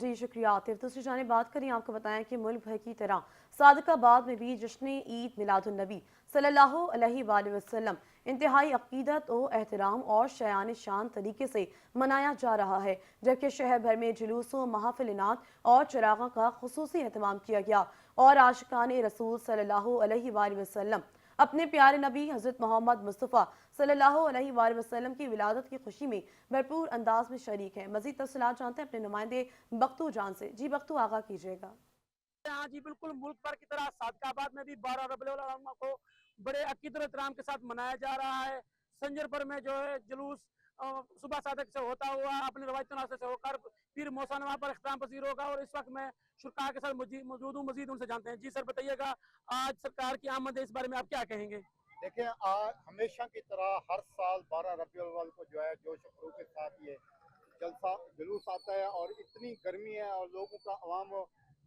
जी शुक्रिया आतिफ। दूसरी जाने बात करें, आपको बताएं कि मुल्क भर की तरह सादिकाबाद में भी जश्न ईद मिलादुन्नबी सल्लल्लाहु अलैहि वसल्लम इंतहाई अकीदत और एहतराम और शयान शान तरीके से मनाया जा रहा है, जबकि शहर भर में जुलूसों, महफिलनात और चरागां का खुसूसी एहतमाम किया गया और आशिकान रसूल सल्लल्लाहु अलैहि वसल्लम अपने प्यारे नबी हज़रत मोहम्मद मुस्तफ़ा सल्लल्लाहु अलैहि वसल्लम की विलादत की खुशी में भरपूर अंदाज में शरीक हैं। मज़ीद तफ़सीलात जानते हैं अपने नुमाइंदे बख्तू जान से। जी बख्तू, आगाह कीजिएगा। हाँ जी, बिल्कुल मुल्क भर की तरह सादकाबाद में भी 12 रबीउल अव्वल को बड़े अकीदत और एहतराम के साथ मनाया जा रहा है। संजर पर में जो है जुलूस सुबह सादक से होता हुआ अपने रवायती रास्ते से होकर फिर मौसानवा पर इख्तिताम पसीर होगा। और इस वक्त मैं शुरका के साथ मौजूद हूँ, मजीद उनसे जानते हैं। जी सर, बताइएगा आज सरकार की आमद है, इस बारे में आप क्या कहेंगे? देखिए, हमेशा की तरह हर साल 12 रबीउल अव्वल को जो है जोश और खरूश के साथ ये जलसा जुलूस आता है। और इतनी गर्मी है और लोगों का अवाम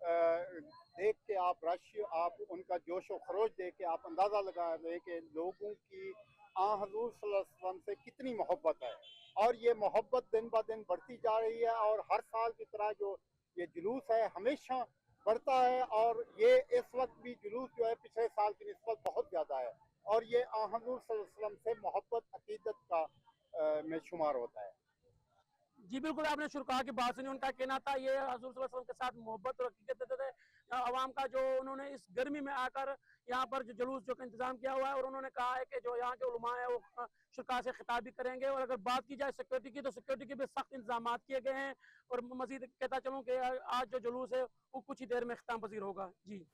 देख के आप रश, आप उनका जोश और खरोश देख के आप अंदाज़ा लगा रहे कि लोगों की हजूर सल्लल्लाहु अलैहि वसल्लम से कितनी मोहब्बत है। और ये मोहब्बत दिन ब दिन बढ़ती जा रही है और हर साल की तरह जो ये जुलूस है हमेशा बढ़ता है। और ये इस वक्त भी जुलूस जो है पिछले साल की निस्बत बहुत ज़्यादा है। और ये हजूर सल्लल्लाहु अलैहि वसल्लम से मोहब्बत अकीदत का में शुमार होता है। जी बिल्कुल, आपने शुरका की बात सुनी। उनका कहना था ये हज़ूर सल्लल्लाहु अलैहि वसल्लम के साथ मोहब्बत और हकीकत देते थे आवाम का, जो उन्होंने इस गर्मी में आकर यहाँ पर जो जुलूस जो का इंतजाम किया हुआ है। और उन्होंने कहा है कि जो यहाँ के उलमा है वो शुरका से खिताब भी करेंगे। और अगर बात की जाए सिक्योरिटी की, तो सिक्योरिटी के भी सख्त इंतजाम किए गए हैं। और मजीद कहता चलूँ कि आज जो जुलूस है वो कुछ ही देर में इख्तिताम पजीर होगा। जी।